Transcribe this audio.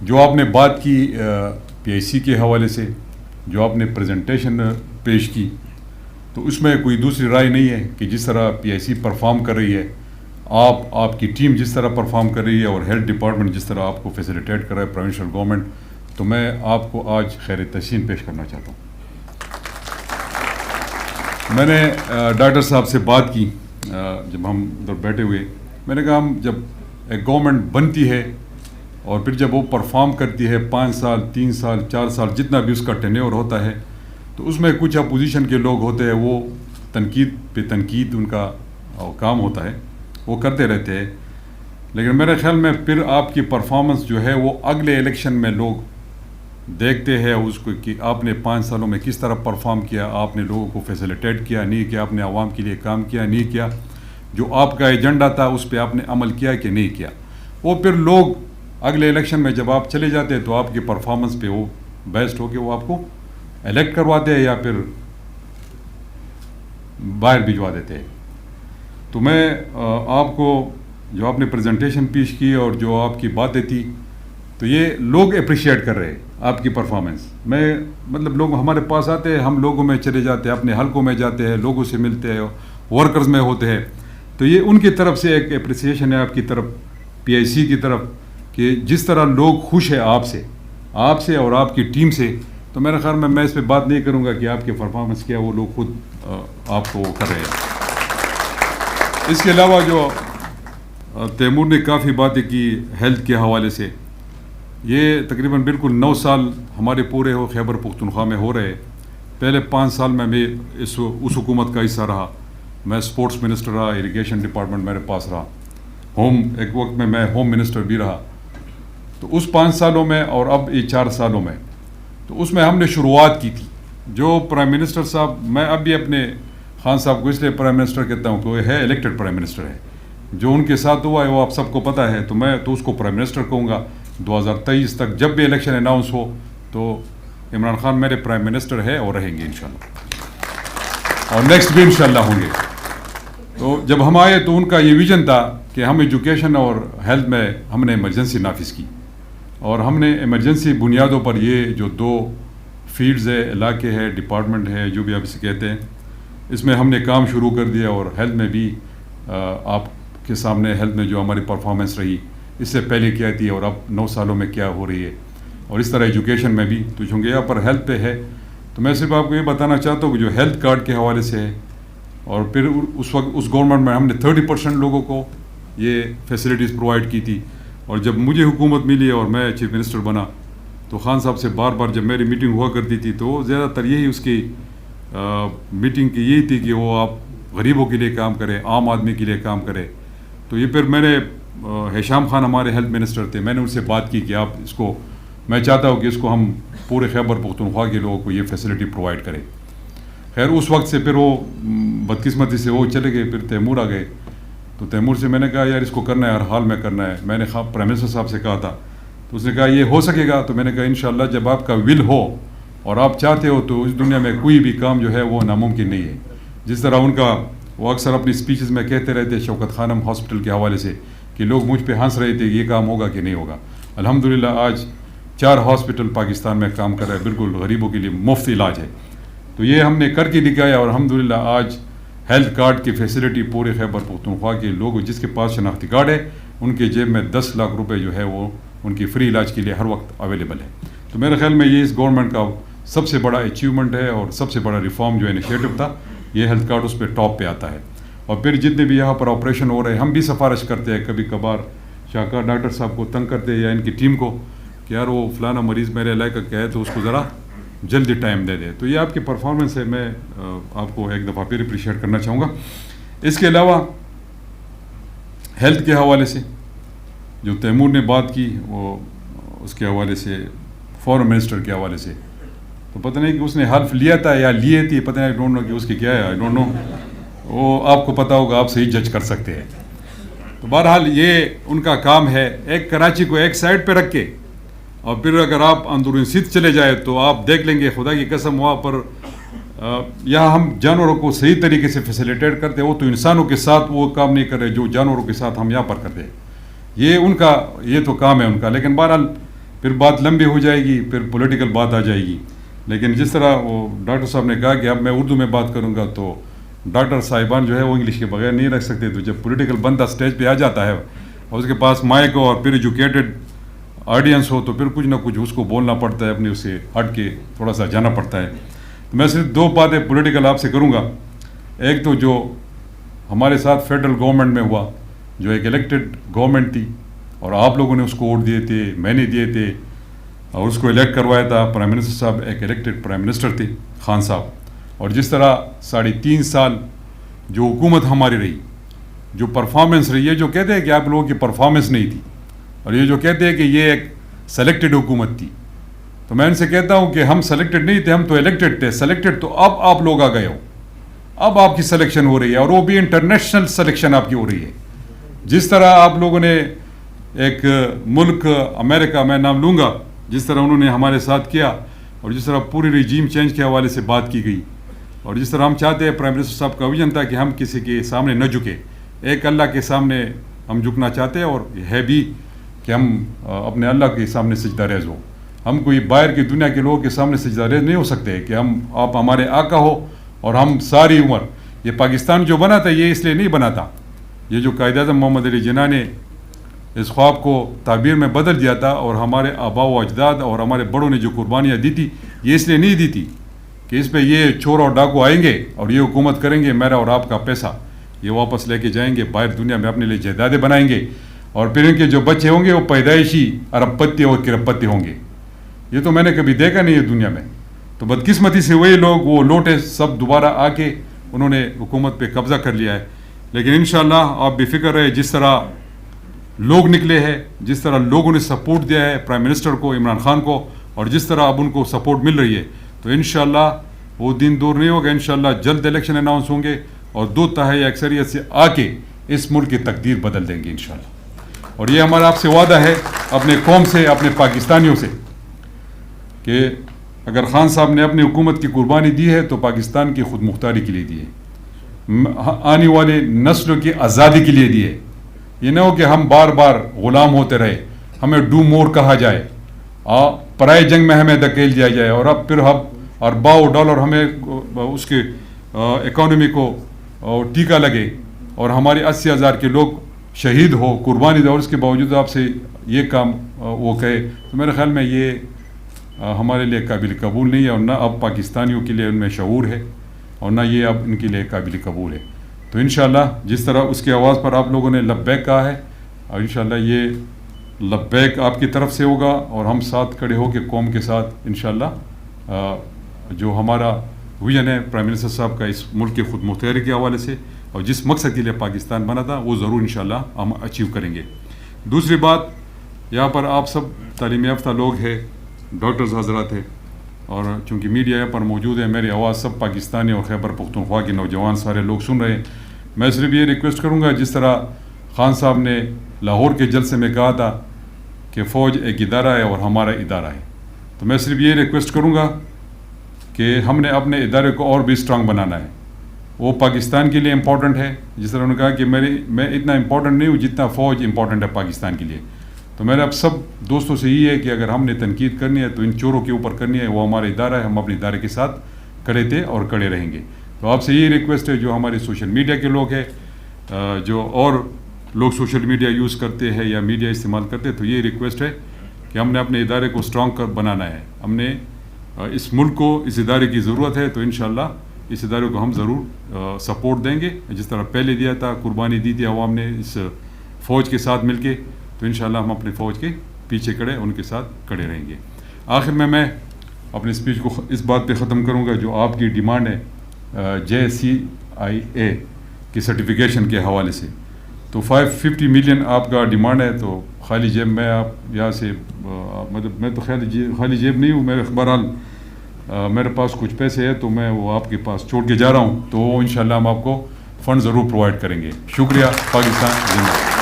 جو آپ نے بات کی پی آئی سی کے حوالے سے، جو آپ نے پریزنٹیشن پیش کی، تو اس میں کوئی دوسری رائے نہیں ہے کہ جس طرح پی آئی سی پرفارم کر رہی ہے، آپ کی ٹیم جس طرح پرفارم کر رہی ہے اور ہیلتھ ڈپارٹمنٹ جس طرح آپ کو فیسیلیٹیٹ کر رہا ہے پروونشل گورنمنٹ، تو میں آپ کو آج خیر تحسین پیش کرنا چاہتا ہوں۔ میں نے ڈاکٹر صاحب سے بات کی جب ہم ادھر بیٹھے ہوئے، میں نے کہا ہم جب ایک گورنمنٹ بنتی ہے اور پھر جب وہ پرفارم کرتی ہے 5 سال 3 سال 4 سال جتنا بھی اس کا ٹینیور ہوتا ہے، تو اس میں کچھ اپوزیشن کے لوگ ہوتے ہیں، وہ تنقید پہ تنقید ان کا کام ہوتا ہے، وہ کرتے رہتے ہیں، لیکن میرے خیال میں پھر آپ کی پرفارمنس جو ہے وہ اگلے الیکشن میں لوگ دیکھتے ہیں اس کو کہ آپ نے 5 سالوں میں کس طرح پرفارم کیا، آپ نے لوگوں کو فیسیلیٹیٹ کیا نہیں کیا، آپ نے عوام کے لیے کام کیا نہیں کیا، جو آپ کا ایجنڈا تھا اس پہ آپ نے عمل کیا کہ نہیں کیا۔ وہ پھر لوگ اگلے الیکشن میں جب آپ چلے جاتے ہیں تو آپ کی پرفارمنس پہ وہ بیسڈ ہو کے وہ آپ کو الیکٹ کرواتے ہیں یا پھر باہر بھجوا دیتے ہیں۔ تو میں آپ کو جو آپ نے پریزنٹیشن پیش کی اور جو آپ کی باتیں تھی، تو یہ لوگ اپریشیٹ کر رہے ہیں آپ کی پرفارمنس۔ میں مطلب لوگ ہمارے پاس آتے ہیں، ہم لوگوں میں چلے جاتے ہیں، اپنے حلقوں میں جاتے ہیں، لوگوں سے ملتے ہیں، ورکرز میں ہوتے ہیں، تو یہ ان کی طرف سے ایک اپریسیشن ہے آپ کی طرف، پی آئی سی کی طرف، کہ جس طرح لوگ خوش ہیں آپ سے اور آپ کی ٹیم سے۔ تو میرے خیال میں اس پہ بات نہیں کروں گا کہ آپ کی پرفارمنس کیا، وہ لوگ خود آپ کو کر رہے ہیں۔ اس کے علاوہ جو تیمور نے کافی باتیں کی ہیلتھ کے حوالے سے، یہ تقریباً بالکل 9 سال ہمارے پورے خیبر پختونخوا میں ہو رہے۔ پہلے 5 سال میں اس حکومت کا حصہ رہا، میں اسپورٹس منسٹر رہا، اریگیشن ڈپارٹمنٹ میرے پاس رہا، ایک وقت میں ہوم منسٹر بھی رہا۔ تو اس 5 سالوں میں اور اب یہ 4 سالوں میں، تو اس میں ہم نے شروعات کی تھی۔ جو پرائم منسٹر صاحب، میں اب بھی اپنے خان صاحب کو اس لیے پرائم منسٹر کہتا ہوں کہ وہ ہے الیکٹڈ پرائم منسٹر ہے، جو ان کے ساتھ ہوا ہے وہ آپ سب کو پتہ ہے، تو میں تو اس کو پرائم منسٹر کہوں گا۔ 2023 تک جب بھی الیکشن اناؤنس ہو تو عمران خان میرے پرائم منسٹر ہے اور رہیں گے انشاءاللہ، اور نیکسٹ بھی انشاءاللہ ہوں گے۔ تو جب ہم آئے تو ان کا یہ ویژن تھا کہ ہم ایجوکیشن اور ہیلتھ میں ہم نے ایمرجنسی نافذ کی، اور ہم نے ایمرجنسی بنیادوں پر یہ جو 2 فیلڈز ہے، علاقے ہے، ڈپارٹمنٹ ہے، جو بھی آپ اسے کہتے ہیں، اس میں ہم نے کام شروع کر دیا۔ اور ہیلتھ میں بھی آپ کے سامنے ہیلتھ میں جو ہماری پرفارمنس رہی اس سے پہلے کیا تھی اور اب 9 سالوں میں کیا ہو رہی ہے، اور اس طرح ایجوکیشن میں بھی۔ تو چونکہ یہاں پر ہیلتھ پہ ہے تو میں صرف آپ کو یہ بتانا چاہتا ہوں کہ جو ہیلتھ کارڈ کے حوالے سے ہے، اور پھر اس وقت اس گورنمنٹ میں ہم نے 30% لوگوں کو یہ فیسلٹیز پرووائڈ کی تھی، اور جب مجھے حکومت ملی اور میں چیف منسٹر بنا تو خان صاحب سے بار بار جب میری میٹنگ ہوا کرتی تھی تو زیادہ تر یہی اس کی میٹنگ کی یہی تھی کہ وہ آپ غریبوں کے لیے کام کریں، عام آدمی کے لیے کام کریں۔ تو یہ پھر میں نے ہشام خان ہمارے ہیلتھ منسٹر تھے، میں نے ان سے بات کی کہ آپ اس کو، میں چاہتا ہوں کہ اس کو ہم پورے خیبر پختونخوا کے لوگوں کو یہ فیسلٹی پرووائڈ کریں۔ خیر اس وقت سے پھر وہ بدقسمتی سے وہ چلے گئے، پھر تیمور آ گئے۔ تو تیمور سے میں نے کہا یار اس کو کرنا ہے، ہر حال میں کرنا ہے۔ میں نے پرائم منسٹر صاحب سے کہا تھا، تو اس نے کہا یہ ہو سکے گا؟ تو میں نے کہا انشاءاللہ جب آپ کا ول ہو اور آپ چاہتے ہو تو اس دنیا میں کوئی بھی کام جو ہے وہ ناممکن نہیں ہے۔ جس طرح ان کا وہ اکثر اپنی اسپیچز میں کہتے رہتے شوکت خانم ہاسپٹل کے حوالے سے کہ لوگ مجھ پہ ہنس رہے تھے یہ کام ہوگا کہ نہیں ہوگا۔ الحمدللہ آج 4 ہاسپٹل پاکستان میں کام کر رہے ہیں، بالکل غریبوں کے لیے مفت علاج ہے۔ تو یہ ہم نے کر کے دکھایا، اور الحمدللہ آج ہیلتھ کارڈ کی فیسلٹی پورے خیبر پختونخوا کے لوگ جس کے پاس شناختی کارڈ ہے ان کے جیب میں 10 لاکھ روپے جو ہے وہ ان کی فری علاج کے لیے ہر وقت اویلیبل ہے۔ تو میرے خیال میں یہ اس گورنمنٹ کا سب سے بڑا اچیومنٹ ہے اور سب سے بڑا ریفارم جو انیشیٹو تھا، یہ ہیلتھ کارڈ اس پہ ٹاپ پہ آتا ہے۔ اور پھر جتنے بھی یہاں پر آپریشن ہو رہے ہیں، ہم بھی سفارش کرتے ہیں کبھی کبھار، شاہکار ڈاکٹر صاحب کو تنگ کرتے ہیں یا ان کی ٹیم کو کہ یار وہ فلانا مریض میرے علاقہ کا ہے تو اس کو ذرا جلدی ٹائم دے دے۔ تو یہ آپ کی پرفارمنس ہے، میں آپ کو ایک دفعہ پھر اپریشیٹ کرنا چاہوں گا۔ اس کے علاوہ ہیلتھ کے حوالے سے جو تیمور نے بات کی، وہ اس کے حوالے سے فارن منسٹر کے حوالے سے، تو پتہ نہیں کہ اس نے حلف لیا تھا یا لیے تھی، پتہ نہیں، آئی ڈونٹ نو کہ اس کی کیا ہے، آئی ڈونٹ نو، وہ آپ کو پتہ ہوگا، آپ صحیح جج کر سکتے ہیں۔ تو بہرحال یہ ان کا کام ہے، ایک کراچی کو ایک سائڈ پہ رکھ کے، اور پھر اگر آپ اندرون سندھ چلے جائے تو آپ دیکھ لیں گے خدا کی قسم وہاں پر یہاں ہم جانوروں کو صحیح طریقے سے فیسیلیٹیٹ کرتے ہیں، وہ تو انسانوں کے ساتھ وہ کام نہیں کر رہے جو جانوروں کے ساتھ ہم یہاں پر کرتے ہیں۔ یہ ان کا، یہ تو کام ہے ان کا۔ لیکن بہرحال پھر بات لمبی ہو جائے گی، پھر پولیٹیکل بات آ جائے گی. لیکن جس طرح وہ ڈاکٹر صاحب نے کہا کہ اب میں اردو میں بات کروں گا، تو ڈاکٹر صاحبان جو ہے وہ انگلش کے بغیر نہیں رکھ سکتے. تو جب پولیٹیکل بندہ اسٹیج پہ آ جاتا ہے اور اس کے پاس مائک ہو اور پھر ایجوکیٹڈ آڈینس ہو، تو پھر کچھ نہ کچھ اس کو بولنا پڑتا ہے، اپنے اس سے ہٹ کے تھوڑا سا جانا پڑتا ہے. تو میں صرف 2 باتیں پولیٹیکل آپ سے کروں گا. ایک تو جو ہمارے ساتھ فیڈرل گورنمنٹ میں ہوا، جو ایک الیکٹڈ گورنمنٹ تھی اور آپ لوگوں نے اس کو ووٹ دیے تھے، میں نے دیے تھے اور اس کو الیکٹ کروایا تھا. پرائم منسٹر صاحب ایک الیکٹڈ پرائم منسٹر تھے، خان صاحب. اور جس طرح 3.5 سال جو حکومت ہماری رہی، جو پرفارمنس رہی ہے، جو کہتے ہیں کہ آپ لوگوں کی پرفارمنس نہیں تھی، اور یہ جو کہتے ہیں کہ یہ ایک سلیکٹڈ حکومت تھی، تو میں ان سے کہتا ہوں کہ ہم سلیکٹڈ نہیں تھے، ہم تو الیکٹڈ تھے. سلیکٹڈ تو اب آپ لوگ آ گئے ہو، اب آپ کی سلیکشن ہو رہی ہے، اور وہ بھی انٹرنیشنل سلیکشن آپ کی ہو رہی ہے. جس طرح آپ لوگوں نے ایک ملک امریکہ، میں نام لوں گا، جس طرح انہوں نے ہمارے ساتھ کیا، اور جس طرح پوری ریجیم چینج کے حوالے سے بات کی گئی، اور جس طرح ہم چاہتے ہیں، پرائم منسٹر صاحب کا ویژن تھا کہ ہم کسی کے سامنے نہ جھکے، ایک اللہ کے سامنے ہم جھکنا چاہتے ہیں، اور ہے بھی کہ ہم اپنے اللہ کے سامنے سجدہ ریز ہو. ہم کوئی باہر کی دنیا کے لوگوں کے سامنے سجدہ ریز نہیں ہو سکتے کہ آپ ہمارے آقا ہو اور ہم ساری عمر. یہ پاکستان جو بنا تھا، یہ اس لیے نہیں بنا تھا. یہ جو قائد اعظم محمد علی جناح نے اس خواب کو تعبیر میں بدل دیا تھا، اور ہمارے آباء و اجداد اور ہمارے بڑوں نے جو قربانیاں دی تھی، یہ اس لیے نہیں دی تھی کہ اس پہ یہ چور اور ڈاکو آئیں گے اور یہ حکومت کریں گے، میرا اور آپ کا پیسہ یہ واپس لے کے جائیں گے، باہر دنیا میں اپنے لیے جائیدادیں بنائیں گے، اور پھر ان کے جو بچے ہوں گے وہ پیدائشی ارب پتی اور کرب پتی ہوں گے. یہ تو میں نے کبھی دیکھا نہیں ہے دنیا میں. تو بدقسمتی سے وہی لوگ وہ لوٹے سب دوبارہ آ کے انہوں نے حکومت پہ قبضہ کر لیا ہے. لیکن انشاءاللہ آپ بے فکر رہے، جس طرح لوگ نکلے ہیں، جس طرح لوگوں نے سپورٹ دیا ہے پرائم منسٹر کو، عمران خان کو، اور جس طرح اب ان کو سپورٹ مل رہی ہے، تو انشاءاللہ وہ دن دور نہیں ہوگا. انشاءاللہ جلد الیکشن اناؤنس ہوں گے اور 2/3 اکثریت سے آ کے اس ملک کی تقدیر بدل دیں گے انشاءاللہ. اور یہ ہمارا آپ سے وعدہ ہے، اپنے قوم سے، اپنے پاکستانیوں سے، کہ اگر خان صاحب نے اپنی حکومت کی قربانی دی ہے تو پاکستان کی خود مختاری کے لیے دی ہے، آنے والے نسلوں کی آزادی کے لیے دی ہے. یہ نہ ہو کہ ہم بار بار غلام ہوتے رہے، ہمیں ڈو مور کہا جائے، پرائے جنگ میں ہمیں دھکیل دیا جائے، اور اب پھر ہم ارباؤ ڈالر ہمیں اس کے اکانومی کو ٹیکا لگے، اور ہمارے 80,000 کے لوگ شہید ہو، قربانی دے، اور اس کے باوجود آپ سے یہ کام وہ کہے. تو میرے خیال میں یہ ہمارے لیے قابل قبول نہیں ہے، اور نہ اب پاکستانیوں کے لیے ان میں شعور ہے، اور نہ یہ اب ان کے لیے قابل قبول ہے. تو انشاءاللہ جس طرح اس کی آواز پر آپ لوگوں نے لبیک کہا ہے، اور انشاءاللہ یہ لبیک آپ کی طرف سے ہوگا، اور ہم ساتھ کھڑے ہو کے قوم کے ساتھ انشاءاللہ جو ہمارا ویژن ہے پرائم منسٹر صاحب کا اس ملک کی خود مختاری کے حوالے سے، اور جس مقصد کے لیے پاکستان بنا تھا، وہ ضرور انشاءاللہ ہم اچیو کریں گے. دوسری بات، یہاں پر آپ سب تعلیم یافتہ لوگ ہیں، ڈاکٹرز حضرات ہیں، اور چونکہ میڈیا یہاں پر موجود ہے، میری آواز سب پاکستانی اور خیبر پختونخوا کے نوجوان سارے لوگ سن رہے ہیں. میں صرف یہ ریکویسٹ کروں گا، جس طرح خان صاحب نے لاہور کے جلسے میں کہا تھا کہ فوج ایک ادارہ ہے اور ہمارا ادارہ ہے، تو میں صرف یہ ریکویسٹ کروں گا کہ ہم نے اپنے ادارے کو اور بھی اسٹرانگ بنانا ہے. وہ پاکستان کے لیے امپورٹنٹ ہے، جس طرح انہوں نے کہا کہ میں اتنا امپورٹنٹ نہیں ہوں جتنا فوج امپورٹنٹ ہے پاکستان کے لیے. تو میرا اب سب دوستوں سے یہ ہے کہ اگر ہم نے تنقید کرنی ہے تو ان چوروں کے اوپر کرنی ہے، وہ ہمارا ادارہ ہے، ہم اپنے ادارے کے ساتھ کھڑے تھے اور کھڑے رہیں گے. تو آپ سے یہ ریکویسٹ ہے، جو ہمارے سوشل میڈیا کے لوگ ہیں، جو اور لوگ سوشل میڈیا یوز کرتے ہیں یا میڈیا استعمال کرتے ہیں، تو یہ ریکویسٹ ہے کہ ہم نے اپنے ادارے کو اسٹرانگ بنانا ہے. ہم نے اس ملک کو اس ادارے کی ضرورت ہے، تو انشاءاللہ اس ادارے کو ہم ضرور سپورٹ دیں گے، جس طرح پہلے دیا تھا، قربانی دی تھی عوام نے اس فوج کے ساتھ مل کے. تو انشاءاللہ ہم اپنے فوج کے پیچھے کھڑے، ان کے ساتھ کھڑے رہیں گے. آخر میں اپنی اسپیچ کو اس بات پہ ختم کروں گا، جو آپ کی ڈیمانڈ ہے JCIA کی سرٹیفکیشن کے حوالے سے. تو 550 ملین آپ کا ڈیمانڈ ہے. تو خالی جیب میں آپ یہاں سے مطلب میں تو خالی جیب نہیں ہوں، میرے بہرحال میرے پاس کچھ پیسے ہیں، تو میں وہ آپ کے پاس چھوڑ کے جا رہا ہوں. تو انشاءاللہ ہم آپ کو فنڈ ضرور پرووائڈ کریں گے. شکریہ. پاکستان زندہ باد.